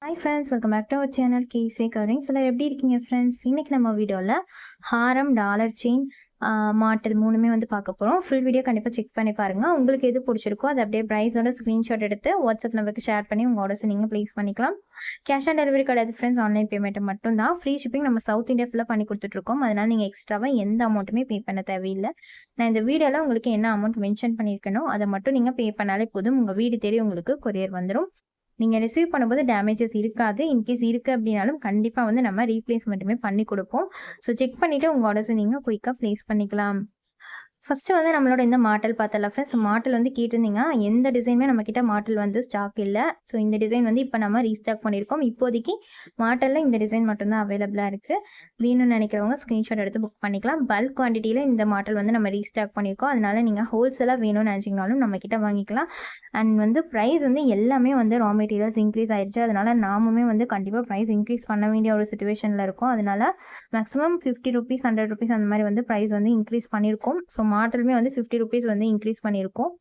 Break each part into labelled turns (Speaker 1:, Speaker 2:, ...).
Speaker 1: Hi friends, welcome back to our channel KC Covering. சிலர் எப்படி இருக்கீங்க ஃப்ரெண்ட்ஸ்? இன்னைக்கு நம்ம வீடியோவில் ஹாரம், டாலர் செயின், மாட்டல் மூணுமே வந்து பார்க்க போகிறோம். ஃபுல் வீடியோ கண்டிப்பாக செக் பண்ணி பாருங்கள். உங்களுக்கு எது பிடிச்சிருக்கோ அதை அப்படியே ப்ரைஸோட ஸ்க்ரீன்ஷாட் எடுத்து வாட்ஸ்அப் நம்பருக்கு ஷேர் பண்ணி உங்கள் ஆர்டர்ஸ் நீங்கள் ப்ளேஸ் பண்ணிக்கலாம். கேஷ் ஆன் டெலிவரி கிடையாது ஃப்ரெண்ட்ஸ், ஆன்லைன் பேமெண்ட் மட்டும் தான். ஃப்ரீ ஷிப்பிங் நம்ம சவுத் இந்தியா ஃபுல்லாக பண்ணி கொடுத்துட்ருக்கோம். அதனால் நீங்கள் எக்ஸ்ட்ராவாக எந்த அமௌண்ட்டுமே பே பண்ண தேவையில்லை. நான் இந்த வீடியோவில் உங்களுக்கு என்ன அமௌண்ட் மென்ஷன் பண்ணியிருக்கனோ அதை மட்டும் நீங்கள் பே பண்ணாலே போதும். உங்கள் வீடு தேடி உங்களுக்கு கொரியர் வந்துடும். நீங்கள் ரிசீவ் பண்ணும்போது டேமேஜஸ் இருக்காது. இன்கேஸ் இருக்குது அப்படின்னாலும் கண்டிப்பாக வந்து நம்ம ரீப்ளேஸ்மெண்ட்டுமே பண்ணி கொடுப்போம். ஸோ செக் பண்ணிவிட்டு உங்கள் ஆர்டர்ஸை நீங்கள் குயிக்காக ப்ளேஸ் பண்ணிக்கலாம். ஃபஸ்ட்டு வந்து நம்மளோட இந்த மாட்டல் பார்த்தலாம் ஃப்ரெண்ட்ஸ். மாட்டல் வந்து கேட்டிருந்தீங்க, எந்த டிசைனுமே நம்மக்கிட்ட மாட்டல் வந்து ஸ்டாக் இல்லை. ஸோ இந்த டிசைன் வந்து இப்போ நம்ம ரீஸ்டாக் பண்ணியிருக்கோம். இப்போதைக்கு மாட்டலில் இந்த டிசைன் மட்டும்தான் அவைலபிளாக இருக்குது. வேணும்னு நினைக்கிறவங்க ஸ்க்ரீன்ஷாட் எடுத்து புக் பண்ணிக்கலாம். பல்க் குவான்டிட்டியில் இந்த மாட்டல் வந்து நம்ம ரீஸ்டாக் பண்ணியிருக்கோம். அதனால் நீங்கள் ஹோல்சேலாக வேணும்னு நினச்சிங்கனாலும் நம்மக்கிட்ட வாங்கிக்கலாம். அண்ட் வந்து ப்ரைஸ் வந்து எல்லாமே வந்து ரா மெட்டீரியல்ஸ் இன்க்ரீஸ் ஆயிடுச்சு. அதனால் நாமுமே வந்து கண்டிப்பாக ப்ரைஸ் இன்க்ரீஸ் பண்ண வேண்டிய ஒரு சுச்சுவேஷனில் இருக்கும். அதனால் மேக்ஸிமம் 50 rupees 100 rupees அந்த மாதிரி வந்து ப்ரைஸ் வந்து இன்க்ரீஸ் பண்ணியிருக்கோம். ஸோ மாடலுமே வந்து 50 rupees வந்து இன்க்ரீஸ் பண்ணியிருக்கோம்.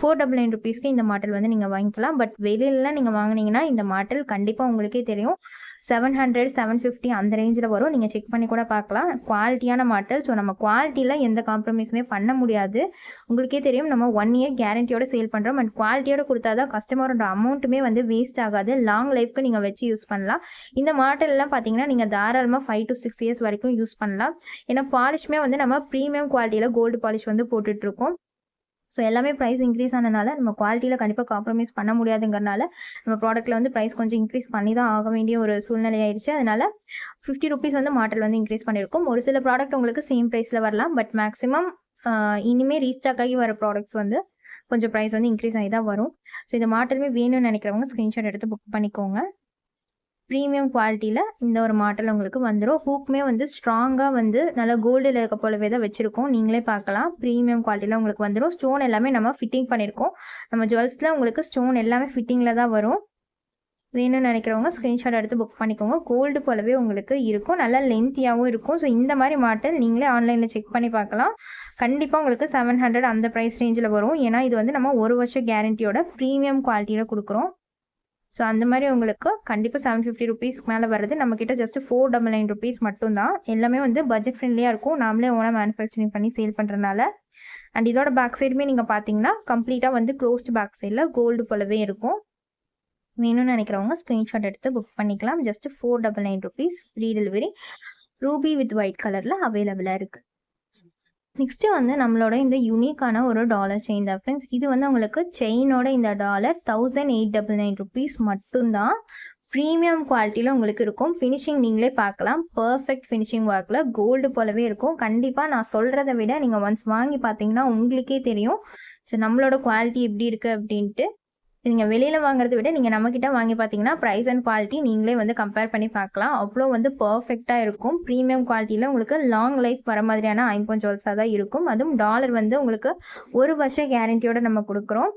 Speaker 1: 499 rupeesக்கு இந்த மாடல் வந்து நீங்கள் வாங்கிக்கலாம். பட் வெளியிலலாம் நீங்கள் வாங்கினீங்கன்னா இந்த மாடல் கண்டிப்பாக உங்களுக்கே தெரியும் 700 750 அந்த ரேஞ்சில் வரும். நீங்கள் செக் பண்ணி கூட பார்க்கலாம். குவாலிட்டியான மாடல். ஸோ நம்ம குவாலிட்டியில் எந்த காம்ப்ரமைஸுமே பண்ண முடியாது. உங்களுக்கே தெரியும் நம்ம 1 year கேரண்டியோட சேல் பண்ணுறோம். அண்ட் குவாலிட்டியோட கொடுத்தா தான் கஸ்டமரோட அமௌண்ட்டுமே வந்து வேஸ்ட் ஆகாது. லாங் லைஃப்க்கு நீங்கள் வச்சு யூஸ் பண்ணலாம். இந்த மாடல்லாம் பார்த்தீங்கன்னா நீங்கள் தாராளமாக 5 to 6 years வரைக்கும் யூஸ் பண்ணலாம். ஏன்னா பாலிஷ்மே வந்து நம்ம ப்ரீமியம் குவாலிட்டியில் கோல்டு பாலிஷ் வந்து போட்டுட்ருக்கோம். ஸோ எல்லாமே ப்ரைஸ் இன்க்ரீஸ் ஆனதுனால நம்ம குவாலிட்டியில் கண்டிப்பாக காம்ப்ரமைஸ் பண்ண முடியாதுங்கிறனால நம்ம ப்ராடக்ட்டில் வந்து ப்ரைஸ் கொஞ்சம் இன்க்ரீஸ் பண்ணி தான் ஆக வேண்டிய ஒரு சூழ்நிலை ஆயிடுச்சு. அதனால் 50 rupees வந்து மாடல் வந்து இன்க்ரீஸ் பண்ணியிருக்கோம். ஒரு சில ப்ராடக்ட் உங்களுக்கு சேம் ப்ரைஸில் வரலாம். பட் மேக்ஸிமம் இனிமேல் ரீஸ்டாக் ஆகி வர ப்ராடக்ட்ஸ் வந்து கொஞ்சம் ப்ரைஸ் வந்து இன்க்ரீஸ் ஆகி தான் வரும். ஸோ இந்த மாடலுமே வேணும்னு நினைக்கிறவங்க ஸ்க்ரீன்ஷாட் எடுத்து புக் பண்ணிக்கோங்க. ப்ரீமியம் குவாலிட்டியில் இந்த ஒரு மாடல் உங்களுக்கு வந்துடும். ஹூக்குமே வந்து ஸ்ட்ராங்காக வந்து நல்லா கோல்டில் இருக்க போலவே தான் வச்சுருக்கோம். நீங்களே பார்க்கலாம். ப்ரீமியம் குவாலிட்டியில் உங்களுக்கு வந்துடும். ஸ்டோன் எல்லாமே நம்ம ஃபிட்டிங் பண்ணியிருக்கோம். நம்ம ஜுவல்ஸில் உங்களுக்கு ஸ்டோன் எல்லாமே ஃபிட்டிங்கில் தான் வரும். வேணும்னு நினைக்கிறவங்க ஸ்க்ரீன்ஷாட் எடுத்து புக் பண்ணிக்கோங்க. கோல்டு போலவே உங்களுக்கு இருக்கும். நல்லா லென்த்தியாகவும் இருக்கும். ஸோ இந்த மாதிரி மாடல் நீங்களே ஆன்லைனில் செக் பண்ணி பார்க்கலாம். கண்டிப்பாக உங்களுக்கு 700 அந்த ப்ரைஸ் ரேஞ்சில் வரும். ஏன்னா இது வந்து நம்ம 1 வருஷ கேரண்டியோட ப்ரீமியம் குவாலிட்டியில் கொடுக்குறோம். ஸோ அந்த மாதிரி உங்களுக்கு கண்டிப்பாக 750 rupees மேலே வருது. நம்மக்கிட்ட ஜஸ்ட் 499 rupees மட்டும்தான். எல்லாமே வந்து பட்ஜெட் ஃப்ரெண்ட்லியாக இருக்கும். நாமளே ஓனாக மேனுஃபேக்சரிங் பண்ணி சேல் பண்ணுறதுனால. அண்ட் இதோட பேக் சைடுமே நீங்கள் பார்த்தீங்கன்னா கம்ப்ளீட்டாக வந்து க்ளோஸ்டு பேக் சைடில் கோல்டு போலவே இருக்கும். வேணும்னு நினைக்கிறவங்க ஸ்க்ரீன்ஷாட் எடுத்து புக் பண்ணிக்கலாம். Just 499 rupees free delivery. Ruby with white கலரில் அவைலபிளாக இருக்குது. நெக்ஸ்ட்டு வந்து நம்மளோட இந்த யூனிக்கான ஒரு டாலர் செயின் தான் ஃப்ரெண்ட்ஸ். இது வந்து உங்களுக்கு செயினோட இந்த டாலர் 1899 rupees மட்டும்தான். ப்ரீமியம் குவாலிட்டியில் உங்களுக்கு இருக்கும். ஃபினிஷிங் நீங்களே பார்க்கலாம். பர்ஃபெக்ட் ஃபினிஷிங் ஒர்க்கில் கோல்டு போலவே இருக்கும். கண்டிப்பாக நான் சொல்கிறத விட நீங்கள் ஒன்ஸ் வாங்கி பார்த்தீங்கன்னா உங்களுக்கே தெரியும். ஸோ நம்மளோட குவாலிட்டி எப்படி இருக்குது அப்படின்ட்டு. நீங்கள் வெளியில் வாங்குறத விட நீங்கள் நம்மக்கிட்ட வாங்கி பார்த்தீங்கன்னா ப்ரைஸ் அண்ட் குவாலிட்டி நீங்களே வந்து கம்பேர் பண்ணி பார்க்கலாம். அவ்வளோ வந்து பர்ஃபெக்டாக இருக்கும். ப்ரீமியம் குவாலிட்டியில் உங்களுக்கு லாங் லைஃப் வர மாதிரியான ஐம்பொன் ஜுவல்ஸாக தான் இருக்கும். அதுவும் டாலர் வந்து உங்களுக்கு 1 வருஷ கேரண்டியோடு நம்ம கொடுக்குறோம்.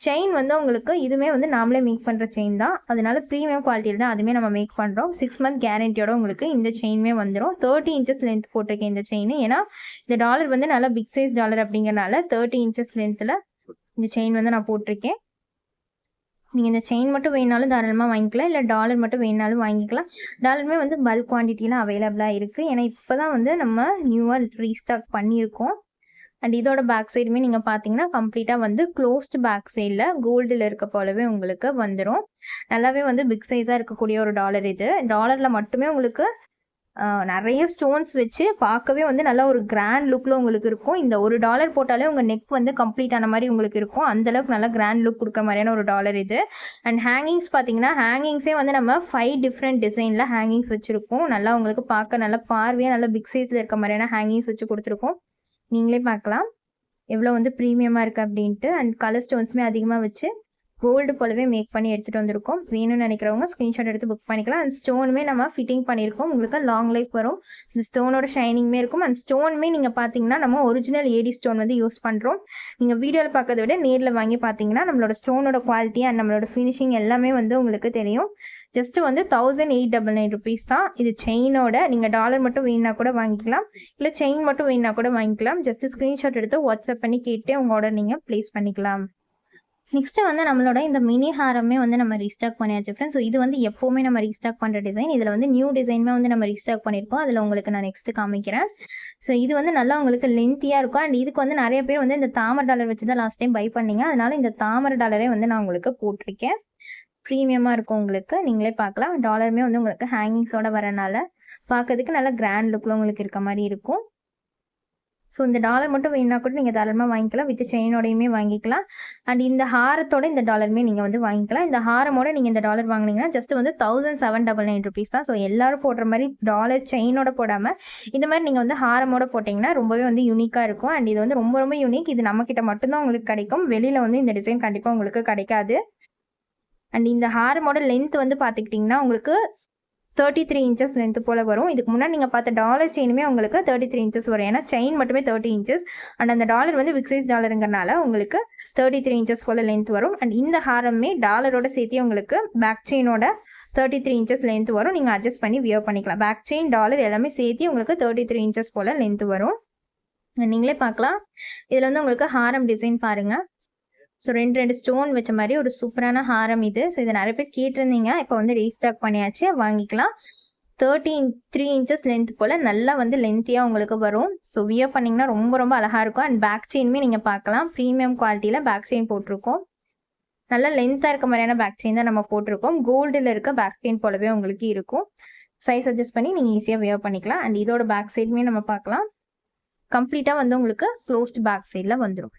Speaker 1: செயின் வந்து உங்களுக்கு இதுவுமே வந்து நாமளே மேக் பண்ணுற செயின் தான். அதனால ப்ரீமியம் குவாலிட்டியில் தான் அதுவுமே நம்ம மேக் பண்ணுறோம். 6 month கேரண்டியோட உங்களுக்கு இந்த செயினுமே வந்துடும். 30 inches லென்த் போட்டிருக்கேன் இந்த செயின். ஏன்னா இந்த டாலர் வந்து நல்லா பிக் சைஸ் டாலர் அப்படிங்கிறனால 30 inches லென்த்தில் இந்த செயின் வந்து நான் போட்டிருக்கேன். நீங்கள் இந்த செயின் மட்டும் வேணாலும் தாராளமாக வாங்கிக்கலாம். இல்லை டாலர் மட்டும் வேணாலும் வாங்கிக்கலாம். டாலருமே வந்து பல்க் குவான்டிட்டியில் அவைலபிளாக இருக்குது. ஏன்னா இப்போ தான் வந்து நம்ம நியூவாக ரீஸ்டாக் பண்ணியிருக்கோம். அண்ட் இதோட பேக் சைடுமே நீங்கள் பார்த்தீங்கன்னா கம்ப்ளீட்டாக வந்து க்ளோஸ்டு பேக் சைடில் கோல்டில் இருக்க போலவே உங்களுக்கு வந்துடும். நல்லாவே வந்து பிக் சைஸாக இருக்கக்கூடிய ஒரு டாலர் இது. டாலரில் மட்டுமே உங்களுக்கு நிறைய ஸ்டோன்ஸ் வச்சு பார்க்கவே வந்து நல்லா ஒரு கிராண்ட் லுக்கில் உங்களுக்கு இருக்கும். இந்த ஒரு டாலர் போட்டாலே உங்கள் நெக் வந்து கம்ப்ளீட் ஆன மாதிரி உங்களுக்கு இருக்கும். அந்தளவுக்கு நல்லா கிராண்ட் லுக் கொடுக்குற மாதிரியான ஒரு டாலர் இது. அண்ட் ஹேங்கிங்ஸ் பார்த்தீங்கன்னா ஹேங்கிங்ஸே வந்து நம்ம 5 different டிசைனில் ஹேங்கிங்ஸ் வச்சுருக்கோம். நல்லா உங்களுக்கு பார்க்க நல்லா பார்வையாக நல்லா பிக் சைஸில் இருக்க மாதிரியான ஹேங்கிங்ஸ் வச்சு கொடுத்துருக்கோம். நீங்களே பார்க்கலாம் எவ்வளோ வந்து ப்ரீமியமாக இருக்குது அப்படின்ட்டு. அண்ட் கலர் ஸ்டோன்ஸுமே அதிகமாக வச்சு கோல்டு போலவே மேக் பண்ணி எடுத்துகிட்டு வந்திருக்கோம். வேணும்னு நினைக்கிறவங்க ஸ்க்ரீன்ஷாட் எடுத்து புக் பண்ணிக்கலாம். அந்த ஸ்டோனுமே நம்ம ஃபிட்டிங் பண்ணியிருக்கோம். உங்களுக்கு லாங் லைஃப் வரும். இந்த ஸ்டோனோட ஷைனிங்குமே இருக்கும். அந்த ஸ்டோனுமே நீங்கள் பார்த்தீங்கன்னா நம்ம ஒரிஜினல் ஏடி ஸ்டோன் வந்து யூஸ் பண்ணுறோம். நீங்கள் வீடியோவில் பார்க்கறத விட நேரில் வாங்கி பார்த்தீங்கன்னா நம்மளோட ஸ்டோனோட குவாலிட்டி அண்ட் நம்மளோட ஃபினிஷிங் எல்லாமே வந்து உங்களுக்கு தெரியும். ஜஸ்ட் வந்து 1899 rupees தான். இது செயினோட. நீங்கள் டாலர் மட்டும் வேணுன்னா கூட வாங்கிக்கலாம். இல்லை செயின் மட்டும் வேணுன்னா கூட வாங்கிக்கலாம். ஜஸ்ட் ஸ்க்ரீன்ஷாட் எடுத்து வாட்ஸ்அப் பண்ணி கேட்டு உங்கள் ஆர்டர் நீங்கள் ப்ளேஸ் பண்ணிக்கலாம். நெக்ஸ்ட் வந்து நம்மளோட இந்த மினி ஹாரமே வந்து நம்ம ரீஸ்டாக் பண்ணியாச்சு ஃப்ரெண்ட்ஸ். ஸோ இது வந்து எப்போவுமே நம்ம ரீஸ்டாக் பண்ணுற டிசைன். இதில் வந்து நியூ டிசைனுமே வந்து நம்ம ரீஸ்டாக் பண்ணியிருக்கோம். அதில் உங்களுக்கு நான் நெக்ஸ்ட் காமிக்கிறேன். ஸோ இது வந்து நல்லா உங்களுக்கு லென்த்தியாக இருக்கும். அண்ட் இதுக்கு வந்து நிறைய பேர் வந்து இந்த தாமரை டாலர் வச்சு தான் லாஸ்ட் டைம் பை பண்ணீங்க. அதனால இந்த தாமரை டாலரே வந்து நான் உங்களுக்கு போட்டிருக்கேன். ப்ரீமியமாக இருக்கும் உங்களுக்கு. நீங்களே பார்க்கலாம். டாலருமே வந்து உங்களுக்கு ஹேங்கிங்ஸோட வரனால பார்க்கறதுக்கு நல்லா கிராண்ட் லுக்கில் உங்களுக்கு இருக்க மாதிரி இருக்கும். ஸோ இந்த டாலர் மட்டும் வேணுன்னா கூட நீங்கள் தாராளமாக வாங்கிக்கலாம். வித் செயினோடையுமே வாங்கிக்கலாம். அண்ட் இந்த ஹாரத்தோட இந்த டாலருமே நீங்கள் வந்து வாங்கிக்கலாம். இந்த ஹாரமோட நீங்கள் இந்த டாலர் வாங்கினீங்கன்னா ஜஸ்ட் வந்து 1799 rupees தான். ஸோ எல்லாரும் போடுற மாதிரி டாலர் செயினோட போடாமல் இந்த மாதிரி நீங்கள் வந்து ஹாரமோட போட்டிங்கன்னா ரொம்பவே வந்து யூனிக்காக இருக்கும். அண்ட் இது வந்து ரொம்ப ரொம்ப யூனிக். இது நம்மக்கிட்ட மட்டும்தான் உங்களுக்கு கிடைக்கும். வெளியில் வந்து இந்த டிசைன் கண்டிப்பாக உங்களுக்கு கிடைக்காது. அண்ட் இந்த ஹாரமோட லென்த் வந்து பார்த்துக்கிட்டிங்கன்னா உங்களுக்கு 33 inches லென்த் போல் வரும். இதுக்கு முன்னாடி நீங்கள் பார்த்த டாலர் செயினுமே உங்களுக்கு 33 inches வரும். ஏன்னா செயின் மட்டுமே 30 inches. அண்ட் அந்த டாலர் வந்து பிக் சைஸ் டாலருங்கிறனால உங்களுக்கு 33 inches போல் லென்த் வரும். அண்ட் இந்த ஹாரமே டாலரோட சேர்த்து உங்களுக்கு பேக் செயினோட 33 inches லென்த் வரும். நீங்கள் அட்ஜஸ்ட் பண்ணி வியர் பண்ணிக்கலாம். பேக் செயின் டாலர் எல்லாமே சேர்த்து உங்களுக்கு 33 inches போல் லென்த் வரும். நீங்களே பார்க்கலாம். இதில் வந்து உங்களுக்கு ஹாரம் டிசைன் பாருங்கள். ஸோ ரெண்டு ஸ்டோன் வச்ச மாதிரி ஒரு சூப்பரான ஹாரம் இது. ஸோ இதை நிறைய பேர் கேட்டிருந்தீங்க. இப்போ வந்து ரீஸ்டாக் பண்ணியாச்சு, வாங்கிக்கலாம். 33 inches லென்த் போல் நல்லா வந்து லென்த்தியாக உங்களுக்கு வரும். ஸோ வியர் பண்ணிங்கன்னா ரொம்ப ரொம்ப அழகாக இருக்கும். அண்ட் பேக் செயினுமே நீங்கள் பார்க்கலாம். ப்ரீமியம் குவாலிட்டியில் பேக் செயின் போட்டிருக்கோம். நல்லா லென்த்தாக இருக்க மாதிரியான பேக் செயின் தான் நம்ம போட்டிருக்கோம். கோல்டில் இருக்க பேக் செயின் போலவே உங்களுக்கு இருக்கும். சைஸ் அட்ஜஸ்ட் பண்ணி நீங்கள் ஈஸியாக வியர் பண்ணிக்கலாம். அண்ட் இதோட பேக் சைடுமே நம்ம பார்க்கலாம். கம்ப்ளீட்டாக வந்து உங்களுக்கு க்ளோஸ்ட் பேக் சைடில் வந்துடும்.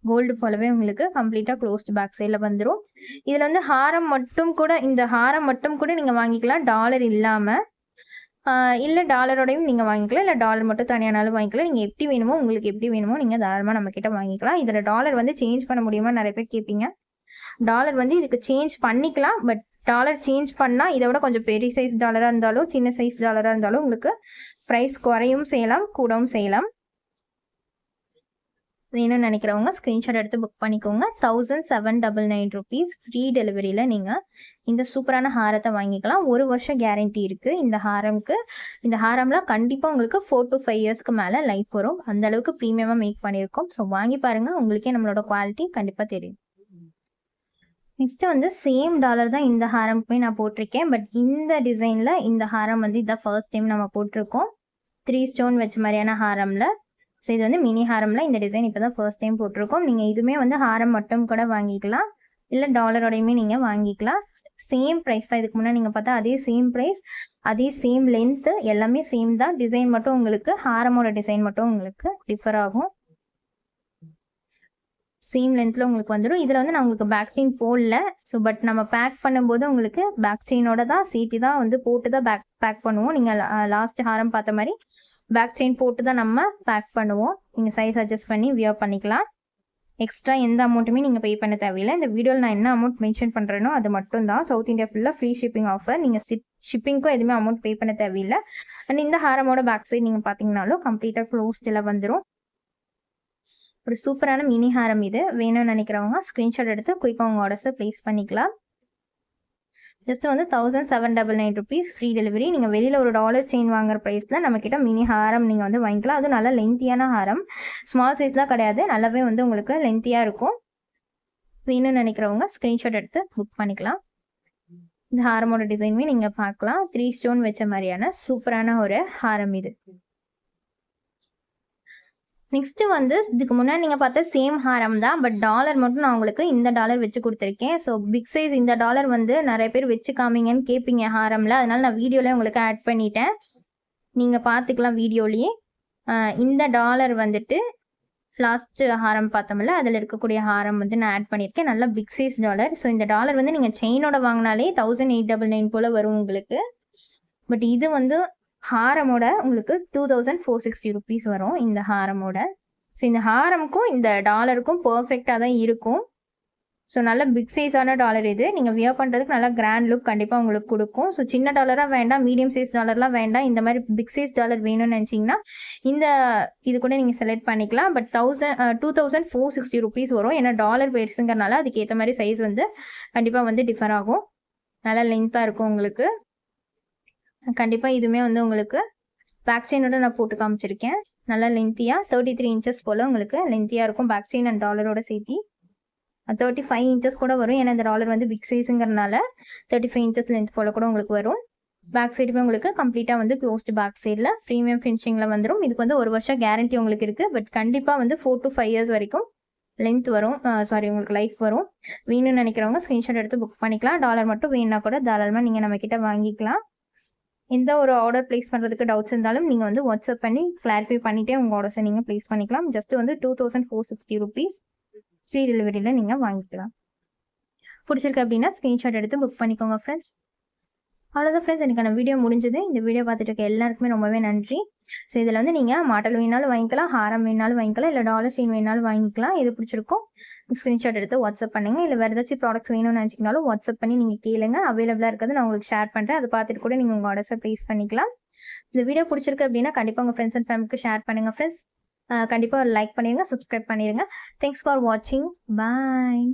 Speaker 1: கோல்டு போலவே உங்களுக்கு கம்ப்ளீட்டாக க்ளோஸ்ட் பேக் சைடில் வந்துடும். இதில் வந்து ஹாரம் மட்டும் கூட இந்த ஹாரம் மட்டும் கூட நீங்கள் வாங்கிக்கலாம் டாலர் இல்லாமல். இல்லை டாலரோடையும் நீங்கள் வாங்கிக்கலாம். இல்லை டாலர் மட்டும் தனியானாலும் வாங்கிக்கலாம். நீங்கள் எப்படி வேணுமோ உங்களுக்கு எப்படி வேணுமோ நீங்கள் தாராளமாக நம்மக்கிட்ட வாங்கிக்கலாம். இதில் டாலர் வந்து சேஞ்ச் பண்ண முடியுமா நிறைய பேர் கேட்பீங்க. டாலர் வந்து இதுக்கு சேஞ்ச் பண்ணிக்கலாம். பட் டாலர் சேஞ்ச் பண்ணால் இதை விட கொஞ்சம் பெரிய சைஸ் டாலராக இருந்தாலும் சின்ன சைஸ் டாலராக இருந்தாலும் உங்களுக்கு ப்ரைஸ் குறையும் செய்யலாம், கூடவும் செய்யலாம். வேணும்னு நினைக்கிறவங்க ஸ்க்ரீன்ஷாட் எடுத்து புக் பண்ணிக்கோங்க. 1799 rupees ஃப்ரீ டெலிவரியில் நீங்கள் இந்த சூப்பரான ஹாரத்தை வாங்கிக்கலாம். 1 வருஷம் கேரண்டி இருக்குது இந்த ஹாரம்க்கு. இந்த ஹாரம்லாம் கண்டிப்பாக உங்களுக்கு 4 to 5 yearsக்கு மேலே லைஃப் வரும். அந்தளவுக்கு ப்ரீமியமாக மேக் பண்ணியிருக்கோம். ஸோ வாங்கி பாருங்கள், உங்களுக்கே நம்மளோட குவாலிட்டி கண்டிப்பாக தெரியும். நெக்ஸ்ட்டு வந்து சேம் டாலர் தான் இந்த ஹாரம்க்குமே நான் போட்டிருக்கேன். பட் இந்த டிசைனில் இந்த ஹாரம் வந்து இதான் ஃபர்ஸ்ட் டைம் நம்ம போட்டிருக்கோம். 3 ஸ்டோன் வச்ச மாதிரியான ஹாரமில். ஸோ இது வந்து மினி ஹாரமில் இந்த டிசைன் இப்போ தான் ஃபர்ஸ்ட் டைம் போட்டிருக்கோம். நீங்கள் இதுவுமே வந்து ஹாரம் மட்டும் கூட வாங்கிக்கலாம். இல்லை டாலரோடையுமே நீங்கள் வாங்கிக்கலாம். சேம் ப்ரைஸ் தான். இதுக்கு முன்னாடி நீங்கள் பார்த்தா அதே சேம் ப்ரைஸ், அதே சேம் லென்த்து, எல்லாமே சேம் தான். டிசைன் மட்டும் உங்களுக்கு ஹாரமோட டிசைன் மட்டும் உங்களுக்கு டிஃபர் ஆகும். சேம் லென்த்தில் உங்களுக்கு வந்துடும். இதில் வந்து நான் உங்களுக்கு பேக் செயின் போடல. ஸோ பட் நம்ம பேக் பண்ணும்போது உங்களுக்கு பேக் செயினோட தான் சேர்த்து தான் வந்து போட்டு தான் பேக் பண்ணுவோம். நீங்கள் லாஸ்ட் ஹாரம் பார்த்த மாதிரி பேக் செயின் போட்டு தான் நம்ம பேக் பண்ணுவோம். நீங்கள் சைஸ் அட்ஜஸ்ட் பண்ணி வியர் பண்ணிக்கலாம். எக்ஸ்ட்ரா எந்த அமௌண்ட்டுமே நீங்கள் பே பண்ண தேவையில்லை. இந்த வீடியோவில் நான் என்ன அமௌண்ட் மென்ஷன் பண்ணுறேனோ அது மட்டும் தான். சவுத் இந்தியா ஃபுல்லாக ஃப்ரீ ஷிப்பிங் ஆஃபர். நீங்கள் ஷிப்பிங்க்கும் எதுவுமே அமௌண்ட் பே பண்ண தேவையில்லை. அண்ட் இந்த ஹாரமோட பேக் சைட் நீங்கள் பார்த்தீங்கன்னாலும் கம்ப்ளீட்டாக க்ளோஸ்டில் வந்துடும். ஒரு சூப்பரான மினி ஹாரம் இது. வேணும்னு நினைக்கிறவங்க ஸ்க்ரீன்ஷாட் எடுத்து குயிக்காக உங்கள் ஆர்டர்ஸை ப்ளேஸ் பண்ணிக்கலாம். ஜஸ்ட் வந்து 1799 rupees ஃப்ரீ டெலிவரி. நீங்கள் வெளியில் ஒரு டாலர் செயின் வாங்குற ப்ரைஸில் நம்மக்கிட்ட மினி ஹாரம் நீங்கள் வந்து வாங்கிக்கலாம். அதுவும் நல்லா லென்த்தியான ஹாரம், ஸ்மால் சைஸ்லாம் கிடையாது. நல்லாவே வந்து உங்களுக்கு லென்த்தியாக இருக்கும். வேணும்னு நினைக்கிறவங்க ஸ்க்ரீன்ஷாட் எடுத்து புக் பண்ணிக்கலாம். இந்த ஹாரமோட டிசைனுமே நீங்கள் பார்க்கலாம். 3 ஸ்டோன் வச்ச மாதிரியான சூப்பரான ஒரு ஹாரம் இது. நெக்ஸ்ட்டு வந்து இதுக்கு முன்னாடி நீங்கள் பார்த்த சேம் ஹாரம் தான். பட் டாலர் மட்டும் நான் உங்களுக்கு இந்த டாலர் வச்சு கொடுத்துருக்கேன். ஸோ பிக் சைஸ் இந்த டாலர் வந்து நிறைய பேர் வச்சு காமிங்கன்னு கேட்பீங்க ஹாரமில். அதனால நான் வீடியோவில் உங்களுக்கு ஆட் பண்ணிட்டேன். நீங்கள் பார்த்துக்கலாம் வீடியோலேயே. இந்த டாலர் வந்துட்டு லாஸ்ட்டு ஹாரம் பார்த்தோம்ல, அதில் இருக்கக்கூடிய ஹாரம் வந்து நான் ஆட் பண்ணியிருக்கேன். நல்லா பிக் சைஸ் டாலர். ஸோ இந்த டாலர் வந்து நீங்கள் செயினோட வாங்கினாலே 1899 போல் வரும் உங்களுக்கு. பட் இது வந்து ஹாரமோட உங்களுக்கு 2460 rupees வரும் இந்த ஹாரமோட. ஸோ இந்த ஹாரமுக்கும் இந்த டாலருக்கும் பர்ஃபெக்டாக தான் இருக்கும். ஸோ நல்ல பிக் சைஸான டாலர் இது. நீங்கள் வியர் பண்ணுறதுக்கு நல்லா கிராண்ட் லுக் கண்டிப்பாக உங்களுக்கு கொடுக்கும். ஸோ சின்ன டாலராக வேண்டாம், மீடியம் சைஸ் டாலர்லாம் வேண்டாம், இந்த மாதிரி பிக் சைஸ் டாலர் வேணும்னு நினச்சிங்கன்னா இந்த இது கூட நீங்கள் செலக்ட் பண்ணிக்கலாம். பட் 2460 rupees வரும். ஏன்னா டாலர் பெருசுங்கிறனால அதுக்கேற்ற மாதிரி சைஸ் வந்து கண்டிப்பாக வந்து டிஃபர் ஆகும். நல்லா லென்த்தாக இருக்கும் உங்களுக்கு. கண்டிப்பாக இதுவுமே வந்து உங்களுக்கு பேக் செயினோட நான் போட்டு காமிச்சிருக்கேன். நல்லா லென்த்தியாக 33 inches போல் உங்களுக்கு லென்த்தியாக இருக்கும் பேக் செயின் அண்ட் டாலரோட சேர்த்தி. 35 இன்ச்சஸ் கூட வரும். ஏன்னா இந்த டாலர் வந்து பிக் சைஸுங்கிறனால 35 இன்ச்சஸ் லென்த் போல் கூட உங்களுக்கு வரும். பேக் சைடுமே உங்களுக்கு கம்ப்ளீட்டாக வந்து க்ளோஸ்டு பேக் சைடில் ப்ரீமியம் ஃபினிஷிங்கில் வந்துடும். இதுக்கு வந்து 1 வருஷம் கேரண்டி உங்களுக்கு இருக்குது. பட் கண்டிப்பாக வந்து 4 to 5 இயர்ஸ் வரைக்கும் லென்த் வரும். உங்களுக்கு லைஃப் வரும். வேணும்னு நினைக்கிறவங்க ஸ்க்ரீன்ஷாட் எடுத்து புக் பண்ணிக்கலாம். டாலர் மட்டும் வேணுன்னா கூட தாராளமாக நீங்கள் நம்மக்கிட்ட வாங்கிக்கலாம். எந்த ஒரு ஆர்டர் ப்ளேஸ் பண்ணுறதுக்கு டவுட்ஸ் இருந்தாலும் நீங்கள் வந்து வாட்ஸ்அப் பண்ணி கிளாரிஃபை பண்ணிவிட்டே உங்கள் ஆர்டர்ஸை நீங்கள் ப்ளேஸ் பண்ணிக்கலாம். ஜஸ்ட் வந்து 2460 rupees ஃப்ரீ டெலிவரியில் நீங்கள் வாங்கிக்கலாம். பிடிச்சிருக்கு அப்படின்னா ஸ்க்ரீன்ஷாட் எடுத்து புக் பண்ணிக்கோங்க ஃப்ரெண்ட்ஸ். அவ்வளோதான் ஃப்ரெண்ட்ஸ், எனக்கான வீடியோ முடிஞ்சது. இந்த வீடியோ பார்த்துட்டு இருக்க எல்லாருக்குமே ரொம்பவே நன்றி. ஸோ இதில் வந்து நீங்கள் மாடல் வேணாலும் வாங்கிக்கலாம், ஹாரம் வேணாலும் வாங்கிக்கலாம், இல்லை டாலர் செயின் வேணாலும் வாங்கிக்கலாம். எது பிடிச்சிருக்கோ ஸ்க்ரீன்ஷாட் எடுத்து வாட்ஸ்அப் பண்ணுங்கள். இல்லை வேறு ஏதாச்சும் ப்ராடக்ட்ஸ் வேணும்னு நினச்சிங்கனாலும் வாட்ஸ்அப் பண்ணி நீங்கள் கேளுங்க. அவைலபிளாக இருக்கிறது நான் உங்களுக்கு ஷேர் பண்ணுறேன். அதை பார்த்துட்டு கூட நீங்கள் உங்கள் ஆர்டர்ஸை ப்ளேஸ் பண்ணிக்கலாம். இந்த வீடியோ பிடிச்சிருக்கு அப்படின்னா கண்டிப்பாக உங்கள் ஃப்ரெண்ட்ஸ் அண்ட் ஃபேமிலிக்கு ஷேர் பண்ணுங்கள் ஃப்ரெண்ட்ஸ். கண்டிப்பாக ஒரு லைக் பண்ணிடுங்க, சப்ஸ்கிரைப் பண்ணிடுங்க. தேங்க்ஸ் ஃபார் வாட்சிங். பாய்.